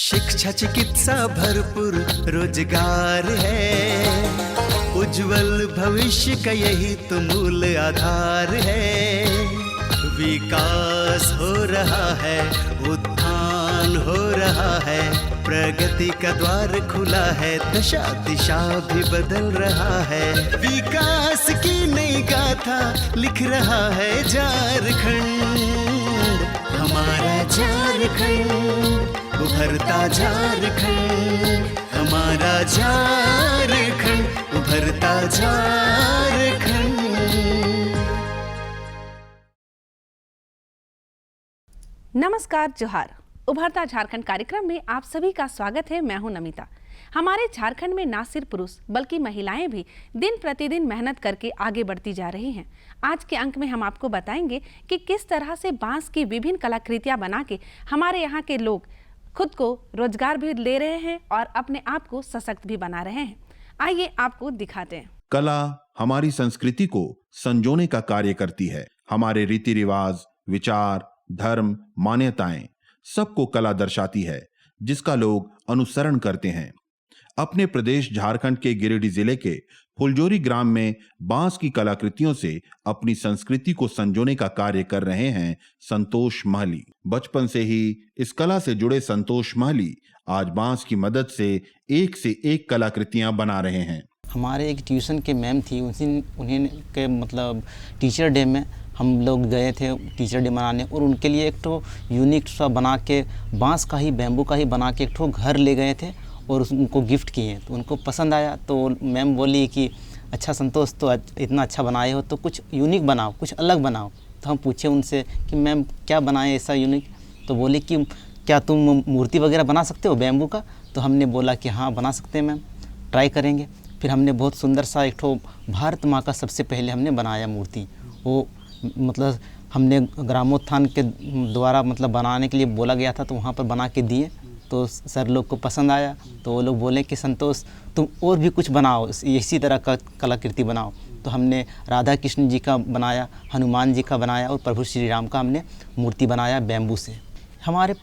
शिक्षा चिकित्सा भरपूर रोजगार है, उज्जवल भविष्य का यही तो मूल आधार है। विकास हो रहा है, उत्थान हो रहा है, प्रगति का द्वार खुला है, दशा दिशा भी बदल रहा है। विकास की नई गाथा लिख रहा है झारखंड, हमारा झारखंड, उभरता झारखंड, हमारा झारखंड, उभरता झारखंड। नमस्कार, जोहार। उभरता झारखंड कार्यक्रम में आप सभी का स्वागत है। मैं हूं नमिता। हमारे झारखंड में ना सिर्फ पुरुष बल्कि महिलाएं भी दिन प्रतिदिन मेहनत करके आगे बढ़ती जा रही हैं। आज के अंक में हम आपको बताएंगे कि किस तरह से बांस की विभिन्न कलाकृतियां बना के हमारे यहाँ के लोग खुद को रोजगार भी ले रहे हैं और अपने आप को सशक्त भी बना रहे हैं। आइए आपको दिखाते हैं। कला हमारी संस्कृति को संजोने का कार्य करती है। हमारे रीति रिवाज, विचार, धर्म, मान्यताएं सबको कला दर्शाती है, जिसका लोग अनुसरण करते हैं। अपने प्रदेश झारखंड के गिरिडीह जिले के फुलजोरी ग्राम में बांस की कलाकृतियों से अपनी संस्कृति को संजोने का कार्य कर रहे हैं संतोष महली। बचपन से ही इस कला से जुड़े संतोष महली आज बांस की मदद से एक कलाकृतियां बना रहे हैं। हमारे एक ट्यूशन के मैम थी, उन्हें के मतलब टीचर डे में हम लोग गए थे टीचर डे मनाने, और उनके लिए एक तो यूनिक सा बना के बांस का ही, बैम्बू का ही बना के एक तो घर ले गए थे और उनको गिफ्ट किए। तो उनको पसंद आया तो मैम बोली कि अच्छा संतोष, तो इतना अच्छा बनाए हो तो कुछ यूनिक बनाओ, कुछ अलग बनाओ। तो हम पूछे उनसे कि मैम क्या बनाए ऐसा यूनिक। तो बोली कि क्या तुम मूर्ति वगैरह बना सकते हो बैम्बू का? तो हमने बोला कि हाँ बना सकते हैं मैम, ट्राई करेंगे। फिर हमने बहुत सुंदर सा एक ठो भारत माँ का सबसे पहले हमने बनाया मूर्ति। वो मतलब हमने ग्रामोत्थान के द्वारा मतलब बनाने के लिए बोला गया था, तो वहाँ पर बना के दिए। तो सर लोग को पसंद आया, तो वो लोग बोले कि संतोष तुम और भी कुछ बनाओ, इसी तरह का कलाकृति बनाओ। तो हमने राधा कृष्ण जी का बनाया, हनुमान जी का बनाया और प्रभु श्री राम का हमने मूर्ति बनाया बैम्बू से। हमारे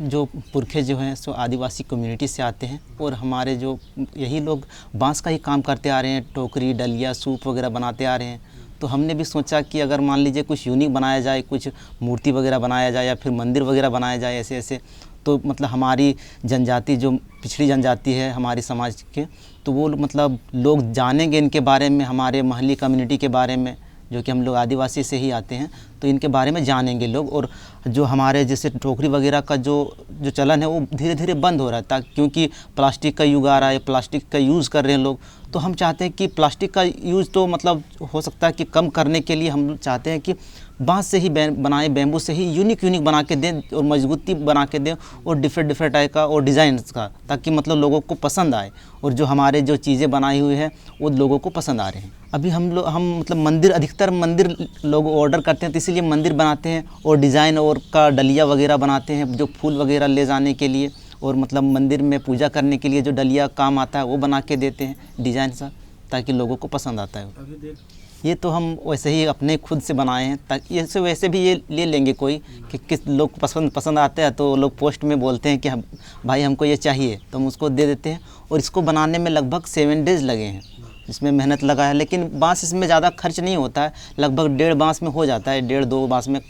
जो पुरखे जो हैं सो आदिवासी कम्युनिटी से आते हैं, और हमारे जो यही लोग बांस का ही काम करते आ रहे हैं, टोकरी, डलिया, सूप वगैरह बनाते आ रहे हैं। तो हमने भी सोचा कि अगर मान लीजिए कुछ यूनिक बनाया जाए, कुछ मूर्ति वगैरह बनाया जाए या फिर मंदिर वगैरह बनाया जाए ऐसे ऐसे, तो मतलब हमारी जनजाति जो पिछड़ी जनजाति है हमारे समाज के, तो वो मतलब लोग जानेंगे इनके बारे में, हमारे महली कम्युनिटी के बारे में, जो कि हम लोग आदिवासी से ही आते हैं, तो इनके बारे में जानेंगे लोग। और जो हमारे जैसे टोकरी वगैरह का जो चलन है वो धीरे धीरे बंद हो रहा है, क्योंकि प्लास्टिक का युग आ रहा है, प्लास्टिक का यूज़ कर रहे हैं लोग। तो हम चाहते हैं कि प्लास्टिक का यूज़ तो मतलब हो सकता है कि कम करने के लिए हम चाहते हैं कि बांस से ही बनाए, बैम्बू से ही यूनिक बना के दें और मजबूती बना के दें, और डिफरेंट टाइप का और डिज़ाइंस का, ताकि मतलब लोगों को पसंद आए, और जो हमारे जो चीज़ें बनाई हुई है वो लोगों को पसंद आ रहे हैं। अभी हम मतलब मंदिर, अधिकतर मंदिर लोग ऑर्डर करते हैं, तो इसीलिए मंदिर बनाते हैं और डिज़ाइन और का डलिया वगैरह बनाते हैं, जो फूल वगैरह ले जाने के लिए और मतलब मंदिर में पूजा करने के लिए जो डलिया काम आता है वो बना के देते हैं डिज़ाइन सा, ताकि लोगों को पसंद आता है। ये तो हम वैसे ही अपने खुद से बनाए हैं, ताकि ऐसे वैसे भी ये ले लेंगे कोई कि किस लोग पसंद आते हैं, तो लोग पोस्ट में बोलते हैं कि हम भाई हमको ये चाहिए, तो हम उसको दे देते हैं। और इसको बनाने में लगभग 7 डेज़ लगे हैं, इसमें मेहनत लगा है। लेकिन बांस इसमें ज़्यादा खर्च नहीं होता है, लगभग 1.5 बांस में हो जाता है, 1.5-2 बांस में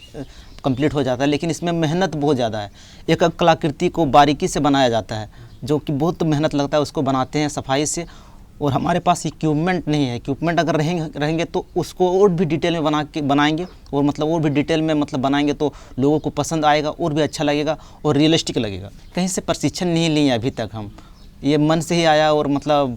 कंप्लीट हो जाता है। लेकिन इसमें मेहनत बहुत ज़्यादा है, एक कलाकृति को बारीकी से बनाया जाता है, जो कि बहुत मेहनत लगता है। उसको बनाते हैं सफाई से, और हमारे पास इक्विपमेंट नहीं है। इक्विपमेंट अगर रहेंगे तो उसको और भी डिटेल में बनाएंगे, और मतलब और भी डिटेल में मतलब बनाएंगे तो लोगों को पसंद आएगा और भी अच्छा लगेगा और रियलिस्टिक लगेगा। कहीं से प्रशिक्षण नहीं लिए अभी तक हम, ये मन से ही आया, और मतलब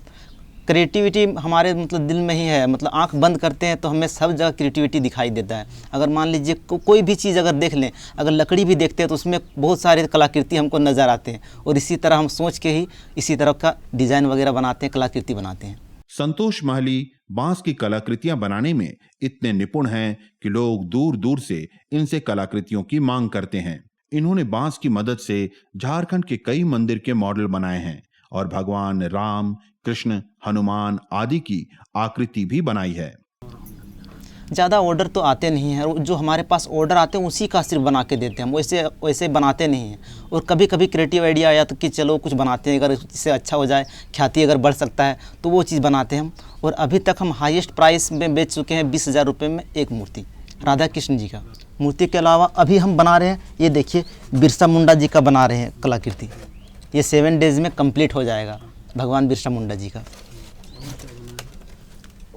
क्रिएटिविटी हमारे मतलब दिल में ही है। मतलब आंख बंद करते हैं तो हमें सब जगह क्रिएटिविटी दिखाई देता है। अगर मान लीजिए कोई भी चीज़ अगर देख लें, अगर लकड़ी भी देखते हैं तो उसमें बहुत सारे कलाकृति हमको नज़र आते हैं, और इसी तरह हम सोच के ही इसी तरह का डिज़ाइन वगैरह बनाते हैं, कलाकृति बनाते हैं। संतोष महली बांस की कलाकृतियां बनाने में इतने निपुण हैं कि लोग दूर दूर से इनसे कलाकृतियों की मांग करते हैं। इन्होंने बांस की मदद से झारखंड के कई मंदिर के मॉडल बनाए हैं और भगवान राम, कृष्ण, हनुमान आदि की आकृति भी बनाई है। ज़्यादा ऑर्डर तो आते नहीं हैं, और जो हमारे पास ऑर्डर आते हैं उसी का सिर्फ बना के देते हैं, हम वैसे बनाते नहीं हैं। और कभी कभी क्रिएटिव आइडिया आया तो कि चलो कुछ बनाते हैं, अगर इससे अच्छा हो जाए, ख्याति अगर बढ़ सकता है तो वो चीज़ बनाते हैं हम। और अभी तक हम हाईएस्ट प्राइस में बेच चुके हैं 20,000 रुपये में एक मूर्ति, राधा कृष्ण जी का। मूर्ति के अलावा अभी हम बना रहे हैं, ये देखिए बिरसा मुंडा जी का बना रहे हैं कलाकृति, ये 7 डेज़ में कंप्लीट हो जाएगा भगवान बिरसा मुंडा जी का।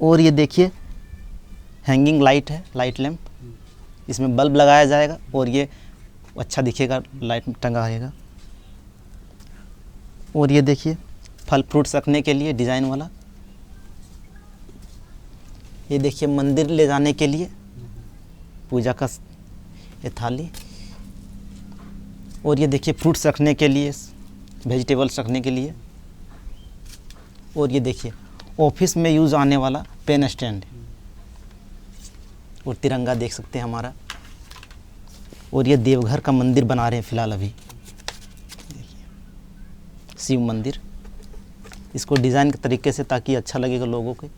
और ये देखिए हैंगिंग लाइट है, लाइट लैंप, इसमें बल्ब लगाया जाएगा और ये अच्छा दिखेगा, लाइट टंगा रहेगा। और ये देखिए फल फ्रूट्स रखने के लिए डिज़ाइन वाला, ये देखिए मंदिर ले जाने के लिए पूजा का ये थाली। और ये देखिए फ्रूट्स रखने के लिए, वेजिटेबल्स रखने के लिए। और ये देखिए ऑफिस में यूज़ आने वाला पेन स्टैंड, और तिरंगा देख सकते हैं हमारा। और ये देवघर का मंदिर बना रहे हैं फ़िलहाल अभी, देखिए शिव मंदिर, इसको डिज़ाइन के तरीके से ताकि अच्छा लगेगा लोगों को।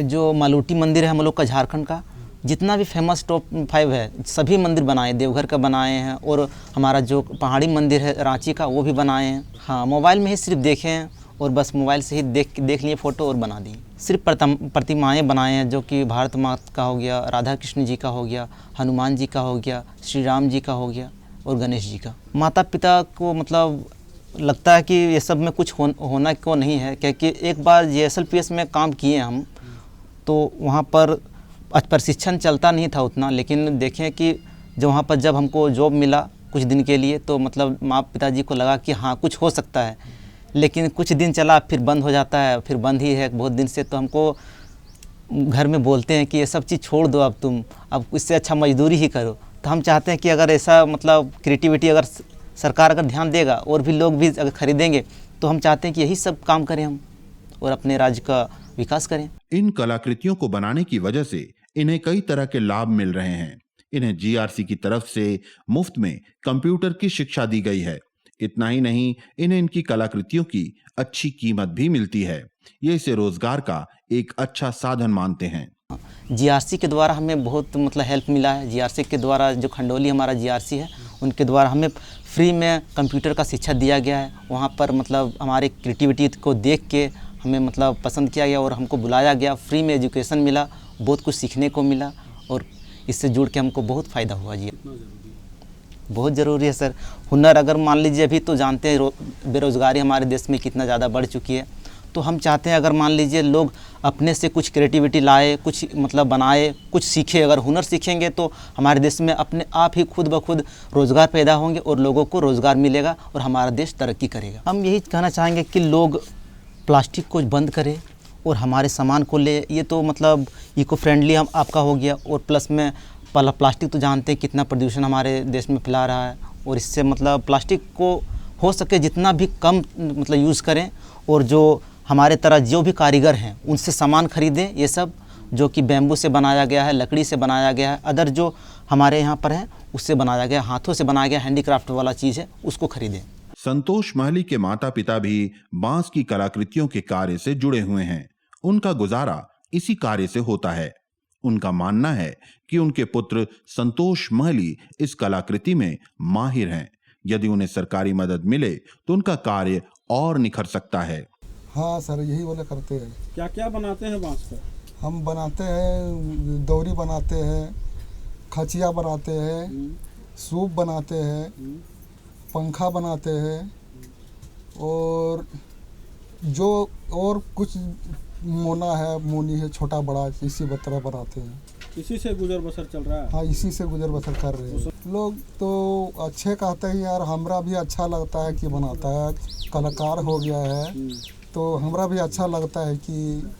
जो मालूटी मंदिर है हम लोग का झारखंड का, जितना भी फेमस टॉप 5 है सभी मंदिर बनाए, देवघर का बनाए हैं, और हमारा जो पहाड़ी मंदिर है रांची का वो भी बनाए हैं। हाँ, मोबाइल में ही सिर्फ देखे हैं और बस मोबाइल से ही देख लिए फ़ोटो और बना दी। सिर्फ प्रतिमाएँ बनाए हैं, जो कि भारत माता का हो गया, राधा कृष्ण जी का हो गया, हनुमान जी का हो गया, श्री राम जी का हो गया और गणेश जी का। माता पिता को मतलब लगता है कि ये सब में कुछ होना क्यों नहीं है, क्योंकि एक बार JSLPS में काम किए हम, तो वहाँ पर प्रशिक्षण चलता नहीं था उतना, लेकिन देखें कि वहाँ पर जब हमको जॉब मिला कुछ दिन के लिए, तो मतलब माँ पिताजी को लगा कि हाँ कुछ हो सकता है। लेकिन कुछ दिन चला फिर बंद हो जाता है, फिर बंद ही है बहुत दिन से। तो हमको घर में बोलते हैं कि ये सब चीज़ छोड़ दो, अब इससे अच्छा मजदूरी ही करो। तो हम चाहते हैं कि अगर ऐसा मतलब क्रिएटिविटी अगर सरकार अगर ध्यान देगा और भी लोग भी अगर खरीदेंगे, तो हम चाहते हैं कि यही सब काम करें हम और अपने राज्य का विकास करें। इन कलाकृतियों को बनाने की वजह से इन्हें कई तरह के लाभ मिल रहे हैं। इन्हें GRC की तरफ से मुफ्त में कंप्यूटर की शिक्षा दी गई है। इतना ही नहीं, इन्हें इनकी कलाकृतियों की अच्छी कीमत भी मिलती है। ये इसे रोजगार का एक अच्छा साधन मानते हैं। GRC के द्वारा हमें बहुत मतलब हेल्प मिला है। GRC के द्वारा जो खंडोली हमारा GRC है, उनके द्वारा हमें फ्री में कंप्यूटर का शिक्षा दिया गया है। वहाँ पर मतलब हमारे क्रिएटिविटी को देख के हमें मतलब पसंद किया गया और हमको बुलाया गया, फ्री में एजुकेशन मिला, बहुत कुछ सीखने को मिला और इससे जुड़ के हमको बहुत फ़ायदा हुआ जी। बहुत ज़रूरी है सर, हुनर अगर मान लीजिए, अभी तो जानते हैं बेरोज़गारी हमारे देश में कितना ज़्यादा बढ़ चुकी है। तो हम चाहते हैं अगर मान लीजिए लोग अपने से कुछ क्रिएटिविटी लाए, कुछ मतलब बनाए, कुछ सीखे, अगर हुनर सीखेंगे तो हमारे देश में अपने आप ही खुद ब खुद रोज़गार पैदा होंगे और लोगों को रोज़गार मिलेगा और हमारा देश तरक्की करेगा। हम यही कहना चाहेंगे कि लोग प्लास्टिक को बंद करें और हमारे सामान को ले। ये तो मतलब इको फ्रेंडली हम आपका हो गया, और प्लस में प्लास्टिक तो जानते हैं कितना प्रदूषण हमारे देश में फैला रहा है, और इससे मतलब प्लास्टिक को हो सके जितना भी कम मतलब यूज़ करें, और जो हमारे तरह जो भी कारीगर हैं उनसे सामान खरीदें। ये सब जो कि बैम्बू से बनाया गया है, लकड़ी से बनाया गया है, अदर जो हमारे यहाँ पर है उससे बनाया गया, हाथों से बनाया गया हैंडीक्राफ्ट वाला चीज़ है, उसको खरीदें। संतोष महली के माता पिता भी बांस की कलाकृतियों के कार्य से जुड़े हुए हैं। उनका गुजारा इसी कार्य से होता है। उनका मानना है कि उनके पुत्र संतोष महली इस कलाकृति में माहिर हैं। यदि उन्हें सरकारी मदद मिले तो उनका कार्य और निखर सकता है। हाँ सर, यही वाले करते हैं। क्या क्या बनाते हैं बांस का? हम बनाते हैं, दौरी बनाते हैं, खचिया बनाते हैं, सूप बनाते हैं, पंखा बनाते हैं, और जो और कुछ मोना है, मोनी है, छोटा बड़ा, इसी तरह बनाते हैं। इसी से गुजर बसर चल रहा है? हाँ, इसी से गुजर बसर कर रहे हैं। लोग तो अच्छे कहते हैं यार, हमरा भी अच्छा लगता है कि बनाता है, कलाकार हो गया है, तो हमरा भी अच्छा लगता है कि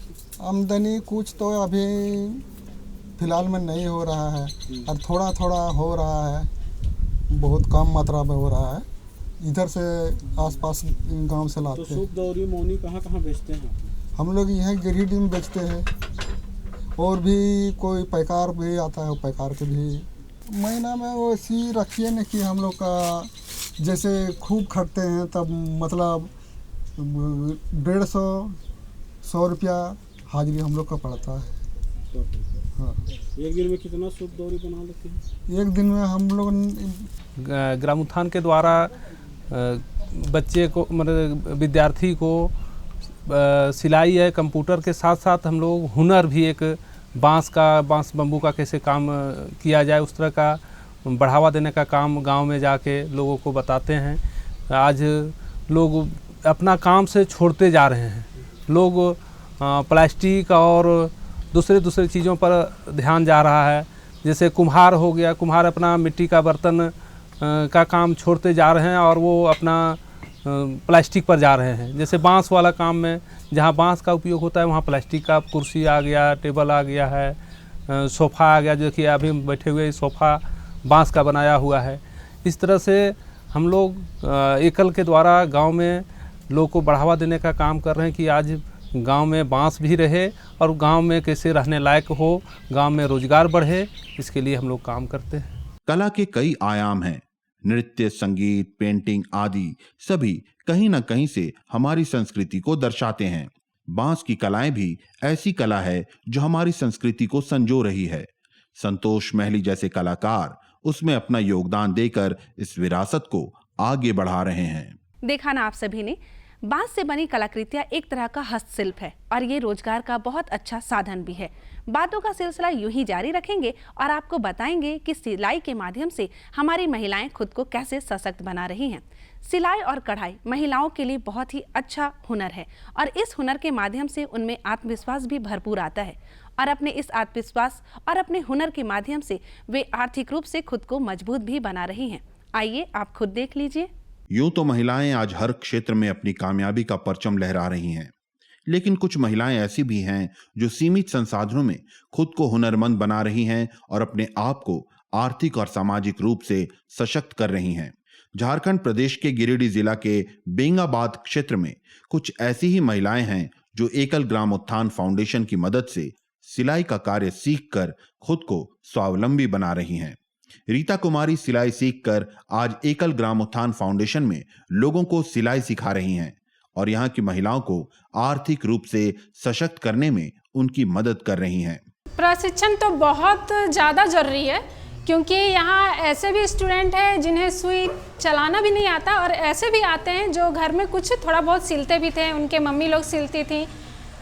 आमदनी कुछ तो अभी फ़िलहाल में नहीं हो रहा है, और थोड़ा थोड़ा हो रहा है, बहुत कम मात्रा में हो रहा है। इधर से आसपास गांव से लाते हैं। तो सूप, दौरी, मौनी कहाँ बेचते हैं? हम लोग यहाँ गिरिडीह में बेचते हैं, और भी कोई पैकार भी आता है, पैकार के भी महीना में वो ऐसी रखिए न कि हम लोग का जैसे खूब खटते हैं तब मतलब 150-100 रुपया हाजिरी हम लोग का पड़ता है। हाँ, एक दिन में कितना सूट डोरी बना लेते हैं? एक दिन में हम लोग ग्राम उत्थान के द्वारा बच्चे को मतलब विद्यार्थी को सिलाई है, कंप्यूटर के साथ साथ हम लोग हुनर भी एक बांस बम्बू का कैसे काम किया जाए उस तरह का बढ़ावा देने का काम गांव में जाके लोगों को बताते हैं। आज लोग अपना काम से छोड़ते जा रहे हैं, लोग प्लास्टिक और दूसरे चीज़ों पर ध्यान जा रहा है। जैसे कुम्हार हो गया, कुम्हार अपना मिट्टी का बर्तन का काम छोड़ते जा रहे हैं और वो अपना प्लास्टिक पर जा रहे हैं। जैसे बांस वाला काम में जहाँ बांस का उपयोग होता है वहाँ प्लास्टिक का कुर्सी आ गया, टेबल आ गया है, सोफ़ा आ गया। जो कि अभी बैठे हुए सोफ़ा बांस का बनाया हुआ है। इस तरह से हम लोग एकल के द्वारा गांव में लोग को बढ़ावा देने का काम कर रहे हैं कि आज गांव में बांस भी रहे और गांव में कैसे रहने लायक हो, गांव में रोजगार बढ़े, इसके लिए हम लोग काम करते हैं। कला के कई आयाम हैं। नृत्य, संगीत, पेंटिंग आदि सभी कहीं न कहीं से हमारी संस्कृति को दर्शाते हैं। बांस की कलाएं भी ऐसी कला है जो हमारी संस्कृति को संजो रही है। संतोष महली जैसे कलाकार उसमें अपना योगदान देकर इस विरासत को आगे बढ़ा रहे हैं। देखा ना आप सभी ने, बांस से बनी कलाकृतियां एक तरह का हस्तशिल्प है और ये रोजगार का बहुत अच्छा साधन भी है। बातों का सिलसिला यूं ही जारी रखेंगे और आपको बताएंगे कि सिलाई के माध्यम से हमारी महिलाएं खुद को कैसे सशक्त बना रही हैं। सिलाई और कढ़ाई महिलाओं के लिए बहुत ही अच्छा हुनर है और इस हुनर के माध्यम से उनमें आत्मविश्वास भी भरपूर आता है और अपने इस आत्मविश्वास और अपने हुनर के माध्यम से वे आर्थिक रूप से खुद को मजबूत भी बना रही हैं। आइए आप खुद देख लीजिए। यूं तो महिलाएं आज हर क्षेत्र में अपनी कामयाबी का परचम लहरा रही हैं, लेकिन कुछ महिलाएं ऐसी भी हैं जो सीमित संसाधनों में खुद को हुनरमंद बना रही हैं और अपने आप को आर्थिक और सामाजिक रूप से सशक्त कर रही हैं। झारखंड प्रदेश के गिरिडीह जिला के बेंगाबाद क्षेत्र में कुछ ऐसी ही महिलाएं हैं जो एकल ग्राम उत्थान फाउंडेशन की मदद से सिलाई का कार्य सीखकर खुद को स्वावलंबी बना रही हैं। रीता कुमारी सिलाई सीखकर आज एकल ग्राम उत्थान फाउंडेशन में लोगों को सिलाई सिखा रही हैं और यहाँ की महिलाओं को आर्थिक रूप से सशक्त करने में उनकी मदद कर रही हैं। प्रशिक्षण तो बहुत ज़्यादा जरूरी है क्योंकि यहाँ ऐसे भी स्टूडेंट हैं जिन्हें सुई चलाना भी नहीं आता और ऐसे भी आते हैं जो घर में कुछ थोड़ा बहुत सिलते भी थे, उनके मम्मी लोग सिलती थी,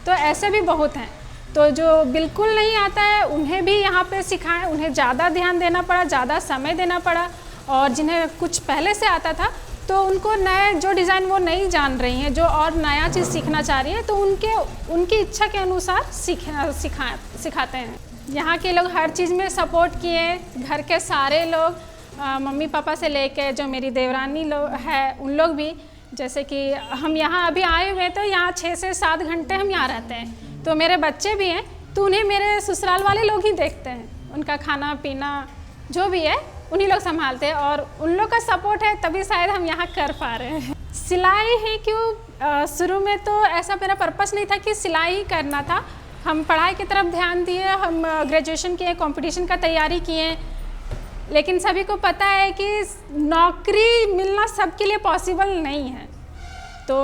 तो ऐसे भी बहुत हैं। तो जो बिल्कुल नहीं आता है उन्हें भी यहाँ पे सिखाएं। उन्हें ज़्यादा ध्यान देना पड़ा, ज़्यादा समय देना पड़ा और जिन्हें कुछ पहले से आता था तो उनको नए जो डिज़ाइन वो नहीं जान रही हैं, जो और नया चीज़ सीखना चाह रही हैं, तो उनकी इच्छा के अनुसार सिखाते हैं। यहाँ के लोग हर चीज़ में सपोर्ट किए, घर के सारे लोग, मम्मी पापा से लेके जो मेरी देवरानी लोग है उन लोग भी। जैसे कि हम यहाँ अभी आए हुए तो यहाँ 6 से 7 घंटे हम यहाँ रहते हैं, तो मेरे बच्चे भी हैं तो उन्हें मेरे ससुराल वाले लोग ही देखते हैं। उनका खाना पीना जो भी है उन्हीं लोग संभालते हैं और उन लोग का सपोर्ट है तभी शायद हम यहाँ कर पा रहे हैं। सिलाई ही क्यों, शुरू में तो ऐसा मेरा पर्पस नहीं था कि सिलाई करना था। हम पढ़ाई की तरफ ध्यान दिए, हम ग्रेजुएशन किए, कंपटीशन का तैयारी किए, लेकिन सभी को पता है कि नौकरी मिलना सबके लिए पॉसिबल नहीं है। तो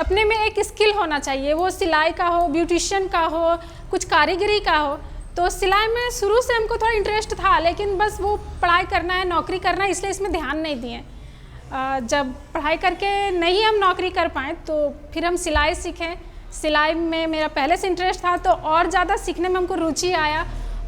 अपने में एक स्किल होना चाहिए, वो सिलाई का हो, ब्यूटिशियन का हो, कुछ कारीगरी का हो। तो सिलाई में शुरू से हमको थोड़ा इंटरेस्ट था, लेकिन बस वो पढ़ाई करना है, नौकरी करना है, इसलिए इसमें ध्यान नहीं दिए। जब पढ़ाई करके नहीं हम नौकरी कर पाए तो फिर हम सिलाई सीखें। सिलाई में मेरा पहले से इंटरेस्ट था तो और ज़्यादा सीखने में हमको रुचि आया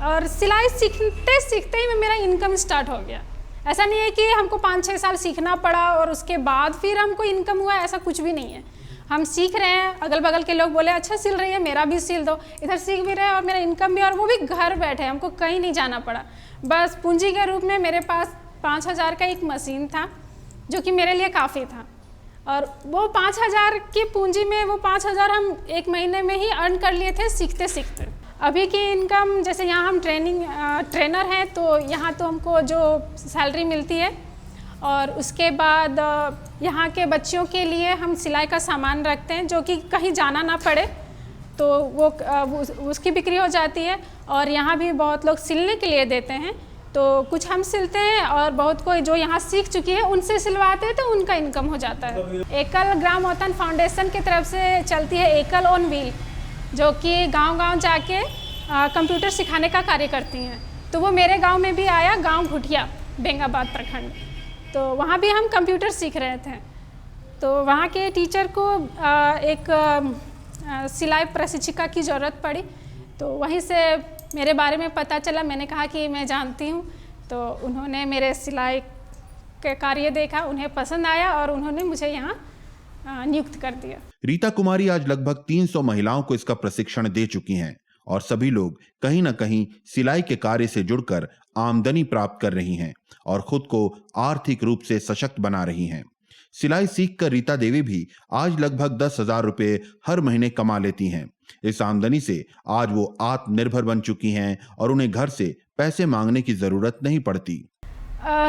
और सिलाई सीखते सीखते ही मेरा इनकम स्टार्ट हो गया। ऐसा नहीं है कि हमको 5-6 साल सीखना पड़ा और उसके बाद फिर हमको इनकम हुआ, ऐसा कुछ भी नहीं है। हम सीख रहे हैं, अगल बगल के लोग बोले अच्छा सिल रही है, मेरा भी सिल दो, इधर सीख भी रहे हैं और मेरा इनकम भी, और वो भी घर बैठे, हमको कहीं नहीं जाना पड़ा। बस पूंजी के रूप में मेरे पास 5000 का एक मशीन था जो कि मेरे लिए काफ़ी था और वो 5000 की पूंजी में वो 5000 हम 1 महीने में ही अर्न कर लिए थे सीखते सीखते। अभी की इनकम, जैसे यहाँ हम ट्रेनर हैं तो यहाँ तो हमको जो सैलरी मिलती है और उसके बाद यहाँ के बच्चों के लिए हम सिलाई का सामान रखते हैं जो कि कहीं जाना ना पड़े, तो वो उसकी बिक्री हो जाती है। और यहाँ भी बहुत लोग सिलने के लिए देते हैं, तो कुछ हम सिलते हैं और बहुत कोई जो यहाँ सीख चुकी है उनसे सिलवाते हैं तो उनका इनकम हो जाता है। एकल ग्राम उत्थान फाउंडेशन की तरफ से चलती है एकल ऑन व्हील, जो कि गांव-गांव जाके कंप्यूटर सिखाने का कार्य करती हैं। तो वो मेरे गांव में भी आया, गांव भुटिया, बेंगाबाद प्रखंड। तो वहाँ भी हम कंप्यूटर सीख रहे थे। तो वहाँ के टीचर को एक सिलाई प्रशिक्षिका की ज़रूरत पड़ी। तो वहीं से मेरे बारे में पता चला, मैंने कहा कि मैं जानती हूँ। तो उन्होंने मेरे सिलाई के कार्य देखा, उन्हें पसंद आया और उन्होंने मुझे यहाँ नियुक्त कर दिया। रीता कुमारी आज लगभग 300 महिलाओं को इसका प्रशिक्षण दे चुकी हैं और सभी लोग कहीं न कहीं सिलाई के कार्य से जुड़कर आमदनी प्राप्त कर रही हैं और खुद को आर्थिक रूप से सशक्त बना रही हैं। सिलाई सीखकर रीता देवी भी आज लगभग 10,000 रुपए हर महीने कमा लेती हैं। इस आमदनी से आज वो आत्मनिर्भर बन चुकी हैं और उन्हें घर से पैसे मांगने की जरूरत नहीं पड़ती।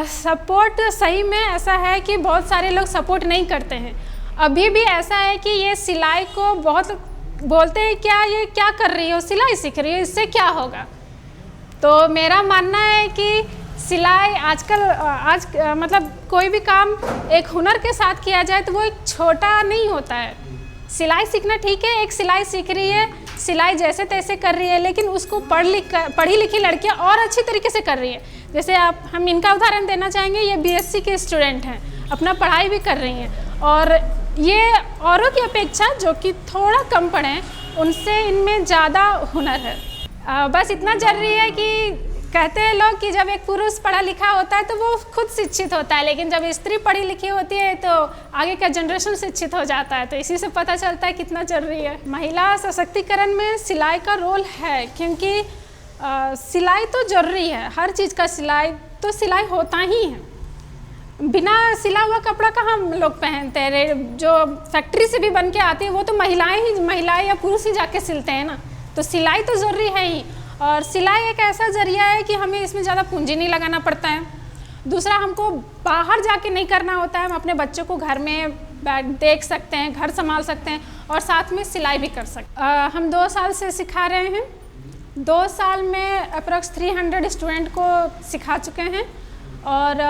सपोर्ट सही में ऐसा है कि बहुत सारे लोग सपोर्ट नहीं करते हैं। अभी भी ऐसा है कि ये सिलाई को बहुत बोलते हैं, क्या ये क्या कर रही हो, सिलाई सीख रही हो, इससे क्या होगा। तो मेरा मानना है कि सिलाई आज मतलब कोई भी काम एक हुनर के साथ किया जाए तो वो एक छोटा नहीं होता है। सिलाई सीखना ठीक है, एक सिलाई सीख रही है, सिलाई जैसे तैसे कर रही है, लेकिन उसको पढ़ी लिखी लड़कियां और अच्छी तरीके से कर रही है। जैसे हम इनका उदाहरण देना चाहेंगे, ये बीएससी के स्टूडेंट हैं, अपना पढ़ाई भी कर रही हैं और ये औरों की अपेक्षा जो कि थोड़ा कम पढ़े हैं उनसे इनमें ज़्यादा हुनर है। बस इतना जरूरी है कि कहते हैं लोग कि जब एक पुरुष पढ़ा लिखा होता है तो वो खुद शिक्षित होता है, लेकिन जब स्त्री पढ़ी लिखी होती है तो आगे का जनरेशन शिक्षित हो जाता है। तो इसी से पता चलता है कितना जरूरी है। महिला सशक्तिकरण में सिलाई का रोल है, क्योंकि सिलाई तो जरूरी है, हर चीज़ का सिलाई होता ही है। बिना सिला हुआ कपड़ा कहाँ हम लोग पहनते हैं, जो फैक्ट्री से भी बन के आती है वो तो महिलाएं या पुरुष ही जाके सिलते हैं ना। तो सिलाई तो ज़रूरी है ही, और सिलाई एक ऐसा जरिया है कि हमें इसमें ज़्यादा पूंजी नहीं लगाना पड़ता है। दूसरा, हमको बाहर जाके नहीं करना होता है, हम अपने बच्चों को घर में देख सकते हैं, घर संभाल सकते हैं और साथ में सिलाई भी कर सकते हैं। हम 2 साल से सिखा रहे हैं। 2 साल में अप्रॉक्स 300 स्टूडेंट को सिखा चुके हैं और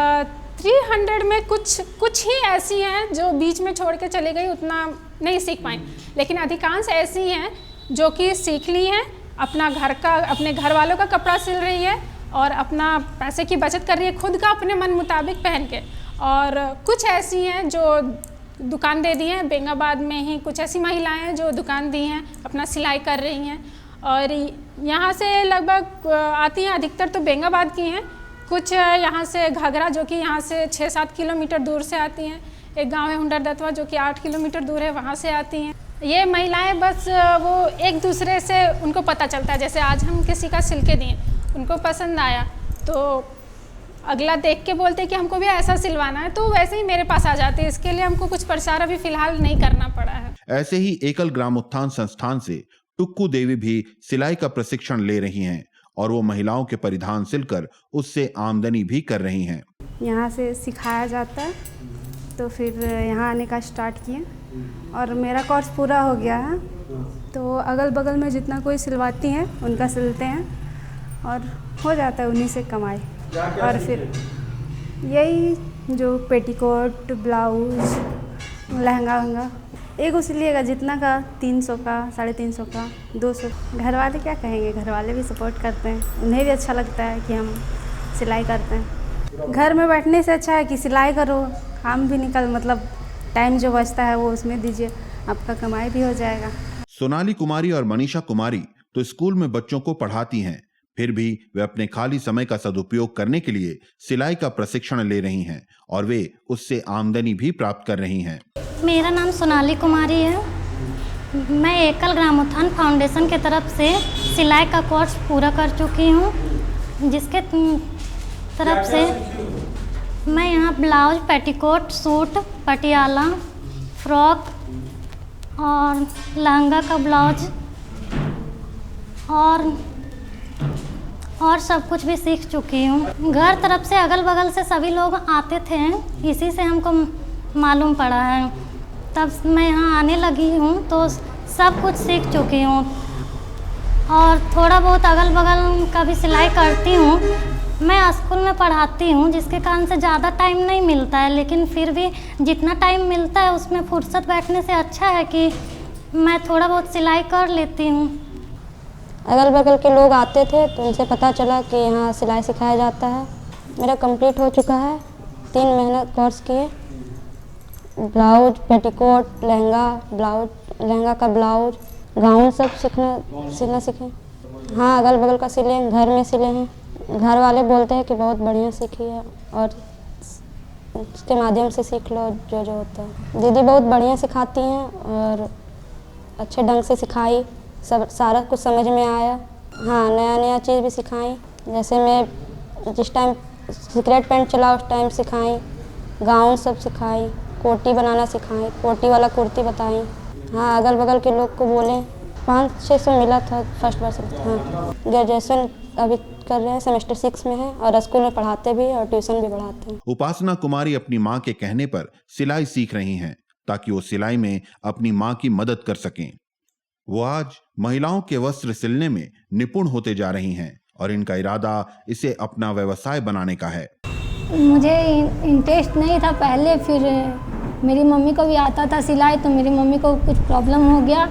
300 में कुछ ही ऐसी हैं जो बीच में छोड़ के चली गई, उतना नहीं सीख पाई, लेकिन अधिकांश ऐसी हैं जो कि सीख ली हैं, अपने घर वालों का कपड़ा सिल रही है और अपना पैसे की बचत कर रही है खुद का अपने मन मुताबिक पहन के। और कुछ ऐसी हैं जो दुकान दे दी हैं, बेंगाबाद में ही कुछ ऐसी महिलाएं हैं जो दुकान दी हैं, अपना सिलाई कर रही हैं। और यहाँ से लगभग आती हैं, अधिकतर तो बेंगाबाद की हैं, कुछ यहाँ से घाघरा जो कि यहाँ से 6-7 किलोमीटर दूर से आती हैं। एक गांव है हुंडर दत्वा जो कि 8 किलोमीटर दूर है, वहाँ से आती हैं। ये महिलाएं बस वो एक दूसरे से उनको पता चलता है, जैसे आज हम किसी का सिल के दिए, उनको पसंद आया तो अगला देख के बोलते हैं कि हमको भी ऐसा सिलवाना है, तो वैसे ही मेरे पास आ जाते हैं। इसके लिए हमको कुछ प्रचार अभी फिलहाल नहीं करना पड़ा है। ऐसे ही एकल ग्रामोत्थान संस्थान से टुक्कू देवी भी सिलाई का प्रशिक्षण ले रही हैं और वो महिलाओं के परिधान सिलकर उससे आमदनी भी कर रही हैं। यहाँ से सिखाया जाता है तो फिर यहाँ आने का स्टार्ट किए और मेरा कोर्स पूरा हो गया है। तो अगल बगल में जितना कोई सिलवाती हैं उनका सिलते हैं और हो जाता है उन्हीं से कमाई। और फिर यही जो पेटीकोट, ब्लाउज, लहंगा वहंगा एक सिलिएगा जितना का 300 का, 350 का, 200। घर वाले क्या कहेंगे, घर वाले भी सपोर्ट करते हैं, उन्हें भी अच्छा लगता है कि हम सिलाई करते हैं। घर में बैठने से अच्छा है कि सिलाई करो, काम भी मतलब टाइम जो बचता है वो उसमें दीजिए, आपका कमाई भी हो जाएगा। सोनाली कुमारी और मनीषा कुमारी तो स्कूल में बच्चों को पढ़ाती हैं, फिर भी वे अपने खाली समय का सदुपयोग करने के लिए सिलाई का प्रशिक्षण ले रही हैं और वे उससे आमदनी भी प्राप्त कर रही हैं। मेरा नाम सोनाली कुमारी है। मैं एकल ग्रामोत्थान फाउंडेशन की तरफ से सिलाई का कोर्स पूरा कर चुकी हूँ, जिसके तरफ से मैं यहाँ blouse, petticoat, suit, Patiala, frock और लहंगा का ब्लाउज और सब कुछ भी सीख चुकी हूँ। घर तरफ से अगल बगल से सभी लोग आते थे, इसी से हमको मालूम पड़ा है, तब मैं यहाँ आने लगी हूँ तो सब कुछ सीख चुकी हूँ। और थोड़ा बहुत अगल बगल का भी सिलाई करती हूँ। मैं स्कूल में पढ़ाती हूँ, जिसके कारण से ज़्यादा टाइम नहीं मिलता है, लेकिन फिर भी जितना टाइम मिलता है उसमें फुर्सत बैठने से अच्छा है कि मैं थोड़ा बहुत सिलाई कर लेती हूँ। अगल बगल के लोग आते थे तो उनसे पता चला कि यहाँ सिलाई सिखाया जाता है। मेरा कंप्लीट हो चुका है, 3 महीना कोर्स किए। ब्लाउज, पेटीकोट, लहंगा का ब्लाउज, गाउन सब सिलना सीखे। हाँ, अगल बगल का सिले, घर में सिले हैं। घर वाले बोलते हैं कि बहुत बढ़िया सीखी है और उसके माध्यम से सीख लो जो होता है। दीदी बहुत बढ़िया सिखाती हैं और अच्छे ढंग से सिखाई, सब सारा कुछ समझ में आया। हाँ, नया चीज़ भी सिखाई। जैसे मैं जिस टाइम सीक्रेट पैंट चला उस टाइम सिखाई, गाउन सब सिखाई, कोटी बनाना सिखाई, कोटी वाला कुर्ती बताई। हाँ, अगल बगल के लोग को बोले 500-600 मिला था फर्स्ट वर्ष। हाँ, ग्रेजुएशन अभी कर रहे हैं, सेमेस्टर 6 में है और स्कूल में पढ़ाते भी और ट्यूशन भी पढ़ाते हैं। उपासना कुमारी अपनी मां के कहने पर सिलाई सीख रही हैं ताकि वो सिलाई में अपनी मां की मदद कर सकें। वो आज महिलाओं के वस्त्र सिलने में निपुण होते जा रही हैं और इनका इरादा इसे अपना व्यवसाय बनाने का है। मुझे इंटरेस्ट नहीं था पहले, फिर मेरी मम्मी को भी आता था सिलाई, तो मेरी मम्मी को कुछ प्रॉब्लम हो गया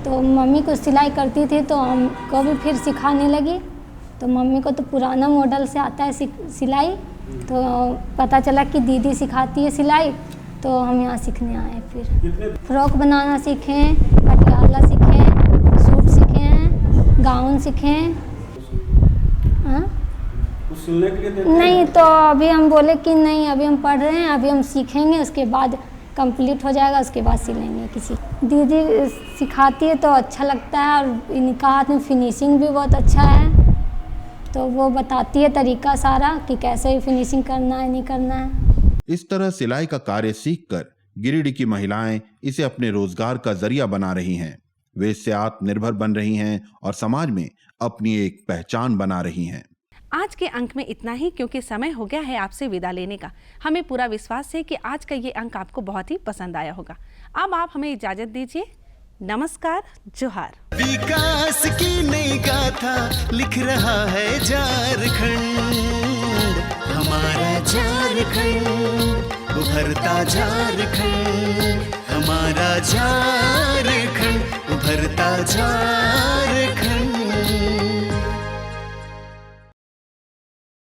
तो मम्मी कुछ सिलाई करती थी तो हमको भी फिर सिखाने लगी। तो मम्मी को तो पुराना मॉडल से आता है सिलाई, तो पता चला कि दीदी सिखाती है सिलाई, तो हम यहाँ सीखने आए। फिर फ्रॉक बनाना सीखें, पटियाला सीखें, सूट सीखें, गाउन सीखें। हाँ, सिलने के लिए नहीं तो अभी हम बोले कि नहीं, अभी हम पढ़ रहे हैं, अभी हम सीखेंगे, उसके बाद कंप्लीट हो जाएगा, उसके बाद सिलेंगे किसी। दीदी सिखाती है तो अच्छा लगता है और इनका हाथ में फिनिशिंग भी बहुत अच्छा है, तो वो बताती है तरीका सारा कि कैसे फिनिशिंग करना है, नहीं करना है। इस तरह सिलाई का कार्य सीखकर गिरिडीह की महिलाएं इसे अपने रोजगार का जरिया बना रही हैं। वे इससे आत्मनिर्भर बन रही हैं और समाज में अपनी एक पहचान बना रही हैं। आज के अंक में इतना ही, क्योंकि समय हो गया है आपसे विदा लेने का। हमें पूरा विश्वास है कि आज का ये अंक आपको बहुत ही पसंद आया होगा। अब आप हमें इजाजत दीजिए। नमस्कार, जोहार। विकास की नई गाथा लिख रहा है झारखंड, हमारा झारखंड, उभरता झारखंड, हमारा झारखंड, उभरता झारखंड।